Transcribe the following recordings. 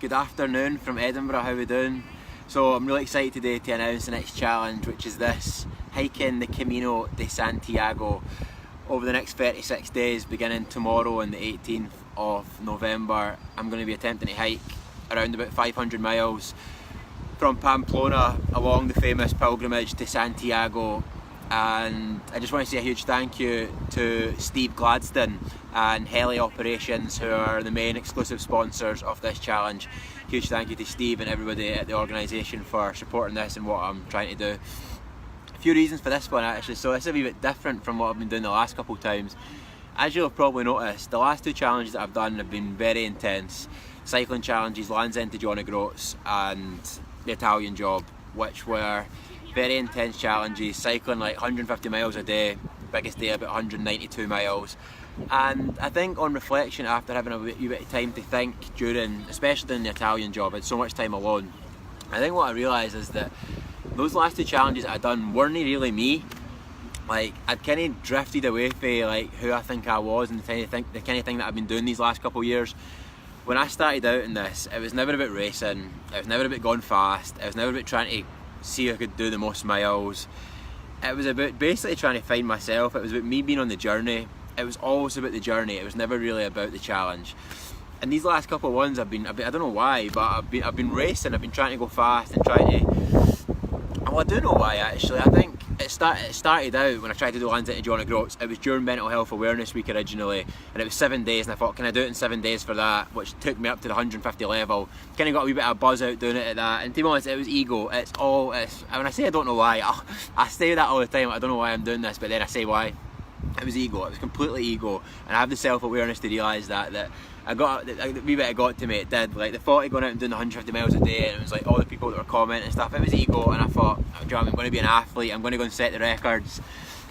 Good afternoon from Edinburgh, how are we doing? So I'm really excited today to announce the next challenge, which is this, hiking the Camino de Santiago over the next 36 days, beginning tomorrow on the 18th of November. I'm going to be attempting to hike around about 500 miles from Pamplona along the famous pilgrimage to Santiago. And I just want to say a huge thank you to Steve Gladstone and Heli Operations, who are the main exclusive sponsors of this challenge. Huge thank you to Steve and everybody at the organisation for supporting this and what I'm trying to do. A few reasons for this one actually, so this is a wee bit different from what I've been doing the last couple of times. As you'll have probably noticed, the last two challenges that I've done have been very intense. Cycling challenges, Land's End to Johnny Groats and the Italian Job, which were very intense challenges, cycling like 150 miles a day, biggest day about 192 miles. And I think on reflection, after having a wee bit of time to think during, especially in the Italian Job, I had so much time alone, I think what I realised is that those last two challenges that I'd done weren't really me. Like, I'd kind of drifted away from like who I think I was and the kind of thing that I've been doing these last couple of years. When I started out in this, it was never about racing, it was never about going fast, it was never about trying to see who could do the most miles. It was about basically trying to find myself. It was about me being on the journey. It was always about the journey. It was never really about the challenge. And these last couple of ones, I've been I don't know why, but I've been racing. I've been trying to go fast and trying to. Well, I do know why actually. I think it started out when I tried to do Land's End to Johnny Groats. It was during Mental Health Awareness Week originally, and it was 7 days. And I thought, can I do it in 7 days for that? Which took me up to the 150 level. Kind of got a wee bit of buzz out doing it at that. And to be honest, it was ego. It's when I say I don't know why, I say that all the time. I don't know why I'm doing this, but then I say why. It was ego. It was completely ego, and I have the self-awareness to realise that I got a wee bit. It got to me. It did. Like the thought of going out and doing the 150 miles a day, and it was like all the people that were commenting and stuff. It was ego, and I thought, I'm going to be an athlete. I'm going to go and set the records.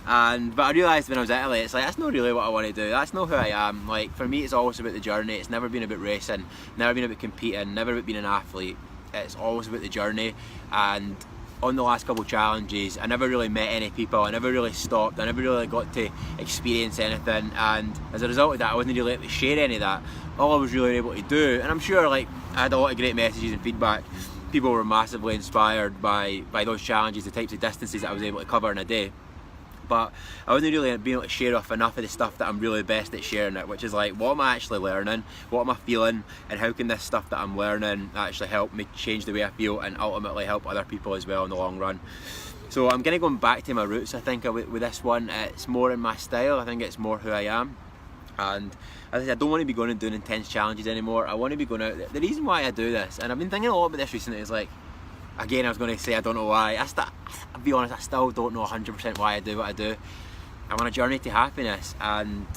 But I realised when I was in Italy, it's like that's not really what I want to do. That's not who I am. Like for me, it's always about the journey. It's never been about racing. Never been about competing. Never about being an athlete. It's always about the journey. And on the last couple of challenges, I never really met any people, I never really stopped, I never really got to experience anything, and as a result of that I wasn't really able to share any of that. All I was really able to do, and I'm sure like I had a lot of great messages and feedback, people were massively inspired by those challenges, the types of distances that I was able to cover in a day. But I wasn't really being able to share off enough of the stuff that I'm really best at sharing it, which is like, what am I actually learning, what am I feeling, and how can this stuff that I'm learning actually help me change the way I feel and ultimately help other people as well in the long run. So I'm kind of going back to my roots, I think, with this one. It's more in my style, I think it's more who I am. And as I said, I don't want to be going and doing intense challenges anymore. I want to be going out. The reason why I do this, and I've been thinking a lot about this recently, is like, again, I was going to say I don't know why. I'll be honest, I still don't know 100% why I do what I do. I'm on a journey to happiness, and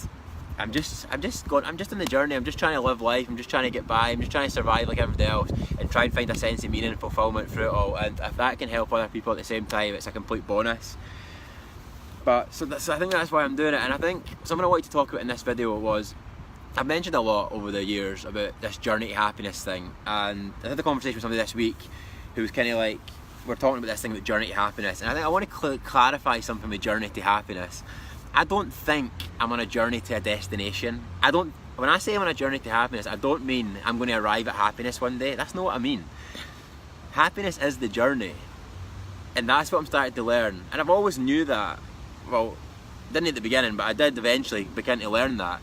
I'm just on the journey. I'm just trying to live life. I'm just trying to get by. I'm just trying to survive like everybody else, and try and find a sense of meaning and fulfillment through it all. And if that can help other people at the same time, it's a complete bonus. But so I think that's why I'm doing it. And I think something I wanted to talk about in this video was, I've mentioned a lot over the years about this journey to happiness thing, and I had a conversation with somebody this week who was kind of like, we're talking about this thing about journey to happiness, and I think I want to clarify something with journey to happiness. I don't think I'm on a journey to a destination. When I say I'm on a journey to happiness, I don't mean I'm going to arrive at happiness one day. That's not what I mean. Happiness is the journey, and that's what I'm starting to learn. And I've always knew that. Well, didn't at the beginning, but I did eventually begin to learn that.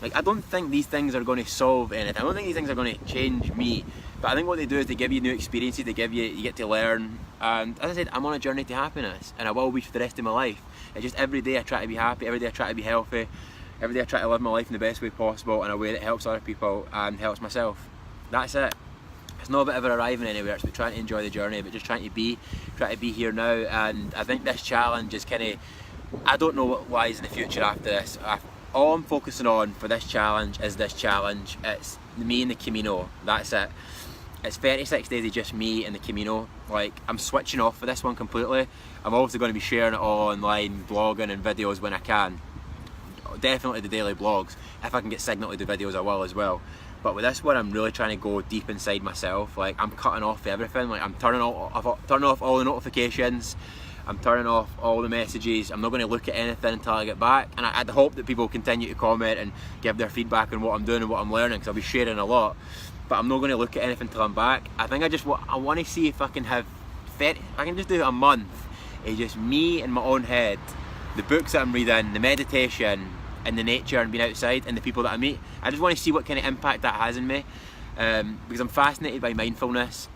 Like, I don't think these things are going to solve anything. I don't think these things are going to change me. But I think what they do is they give you new experiences, you get to learn. And as I said, I'm on a journey to happiness, and I will be for the rest of my life. It's just every day I try to be happy, every day I try to be healthy, every day I try to live my life in the best way possible, in a way that helps other people and helps myself. That's it. It's not about ever arriving anywhere, it's about trying to enjoy the journey, but just try to be here now. And I think this challenge is kind of, I don't know what lies in the future after this. All I'm focusing on for this challenge is this challenge. It's me and the Camino, that's it. It's 36 days of just me and the Camino. Like, I'm switching off for this one completely. I'm obviously going to be sharing it all online, blogging and videos when I can. Definitely the daily blogs. If I can get signal to do videos, I will as well. But with this one, I'm really trying to go deep inside myself. Like, I'm cutting off everything. Like, I'm turning off all the notifications. I'm turning off all the messages. I'm not going to look at anything until I get back. And I'd hope that people continue to comment and give their feedback on what I'm doing and what I'm learning, because I'll be sharing a lot. but I'm not going to look at anything till I'm back. I think I want to see if I can have, I can just do a month. It's just me in my own head, the books that I'm reading, the meditation, and the nature and being outside, and the people that I meet. I just want to see what kind of impact that has in me, because I'm fascinated by mindfulness.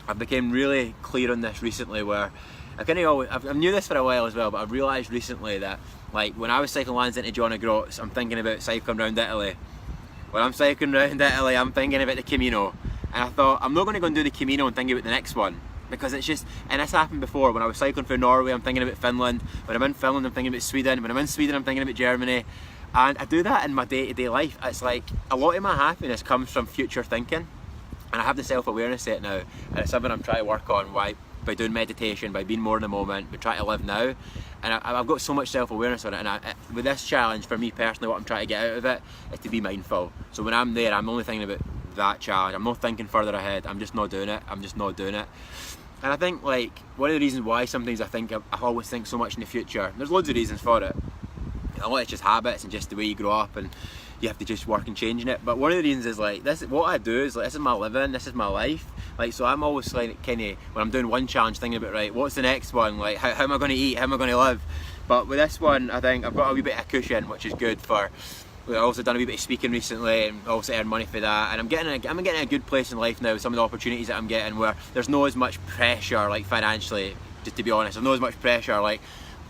I've become really clear on this recently, where I knew this for a while as well, but I've realised recently that, like, when I was cycling lands into John O'Groats, I'm thinking about cycling around Italy. When I'm cycling around Italy, I'm thinking about the Camino. And I thought, I'm not going to go and do the Camino and think about the next one. Because it's just, and this happened before, when I was cycling through Norway, I'm thinking about Finland. When I'm in Finland, I'm thinking about Sweden. When I'm in Sweden, I'm thinking about Germany. And I do that in my day-to-day life. It's like, a lot of my happiness comes from future thinking. And I have the self-awareness set now. And it's something I'm trying to work on by doing meditation, by being more in the moment, by trying to live now. And I've got so much self-awareness on it. And with this challenge, for me personally, what I'm trying to get out of it is to be mindful. So when I'm there, I'm only thinking about that challenge. I'm not thinking further ahead. I'm just not doing it. And I think, like, one of the reasons why sometimes I always think so much in the future, there's loads of reasons for it. A lot of it's just habits and just the way you grow up, and you have to just work on changing it. But one of the reasons is, like, what I do is, like, this is my living, this is my life. Like, so I'm always like, kind of, when I'm doing one challenge, thinking about, right, what's the next one? Like, how am I going to eat? How am I going to live? But with this one, I think I've got a wee bit of cushion, which is good for. I've also done a wee bit of speaking recently, and also earned money for that. And I'm getting a good place in life now with some of the opportunities that I'm getting, where there's not as much pressure, like, financially, just to be honest. There's not as much pressure, like,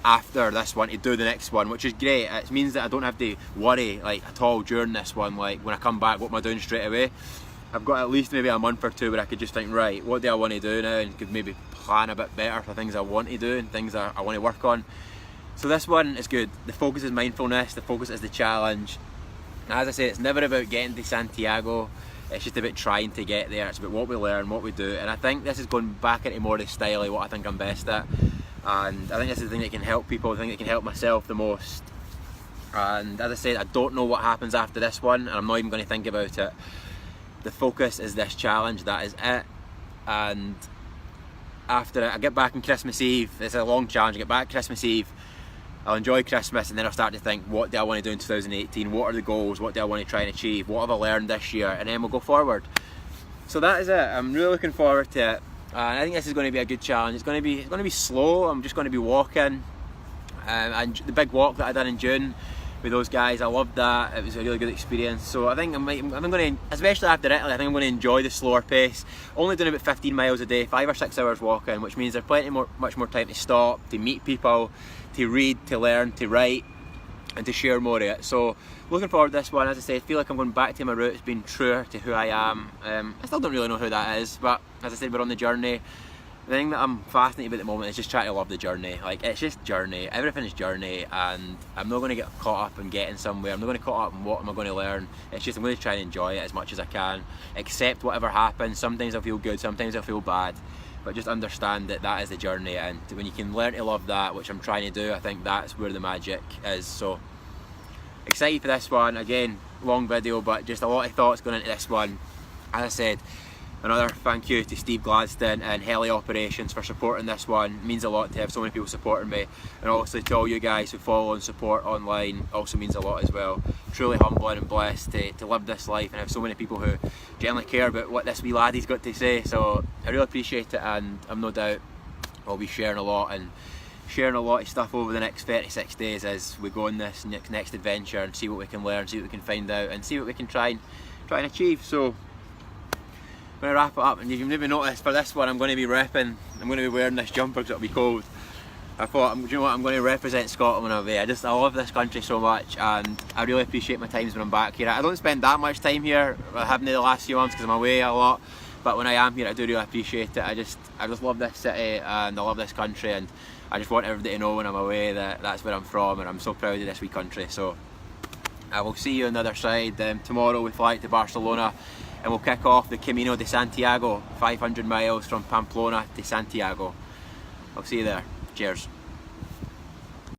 after this one to do the next one, which is great. It means that I don't have to worry, like, at all during this one, like, when I come back, what am I doing straight away? I've got at least maybe a month or two where I could just think, right, what do I want to do now, and could maybe plan a bit better for things I want to do and things I want to work on. So this one is good. The focus is mindfulness, the focus is the challenge. And as I say, it's never about getting to Santiago, it's just about trying to get there. It's about what we learn, what we do. And I think this is going back into more of the style of what I think I'm best at. And I think this is the thing that can help people, the thing that can help myself the most. And as I said, I don't know what happens after this one, and I'm not even going to think about it. The focus is this challenge, that is it. And after it, I get back on Christmas Eve. It's a long challenge. I get back Christmas Eve, I'll enjoy Christmas, and then I'll start to think, what do I want to do in 2018? What are the goals? What do I want to try and achieve? What have I learned this year? And then we'll go forward. So that is it. I'm really looking forward to it. And I think this is going to be a good challenge. It's going to be slow. I'm just going to be walking. And the big walk that I did in June with those guys, I loved that. It was a really good experience. So I think I'm going to, especially after Italy, I think I'm going to enjoy the slower pace. Only doing about 15 miles a day, 5 or 6 hours walking, which means there's much more time to stop, to meet people, to read, to learn, to write, and to share more of it. So looking forward to this one. As I say, I feel like I'm going back to my roots, being truer to who I am. I still don't really know who that is, but as I said, we're on the journey. The thing that I'm fascinated with at the moment is just trying to love the journey. Like, it's just journey, everything is journey, and I'm not going to get caught up in getting somewhere. I'm not going to caught up in what am I going to learn. It's just I'm going to try and enjoy it as much as I can, accept whatever happens. Sometimes I'll feel good, sometimes I'll feel bad, but just understand that that is the journey, and when you can learn to love that, which I'm trying to do, I think that's where the magic is. So excited for this one. Again, long video, but just a lot of thoughts going into this one. As I said, another thank you to Steve Gladstone and Heli Operations for supporting this one. It means a lot to have so many people supporting me, and obviously to all you guys who follow and support online also means a lot as well. Truly humbling and blessed to live this life and have so many people who genuinely care about what this wee laddie's got to say. So I really appreciate it, and I'm no doubt I'll be sharing a lot of stuff over the next 36 days as we go on this next adventure, and see what we can learn, see what we can find out, and see what we can try and achieve. So I'm going to wrap it up, and you can maybe notice for this one I'm going to be wearing this jumper because it'll be cold. I thought, do you know what, I'm going to represent Scotland when I'm away. I love this country so much, and I really appreciate my times when I'm back here. I don't spend that much time here, I haven't in the last few months because I'm away a lot, but when I am here I do really appreciate it. I just love this city, and I love this country, and I just want everybody to know when I'm away that that's where I'm from, and I'm so proud of this wee country. So I will see you on the other side. Tomorrow we fly to Barcelona, and we'll kick off the Camino de Santiago, 500 miles from Pamplona to Santiago. I'll see you there. Cheers.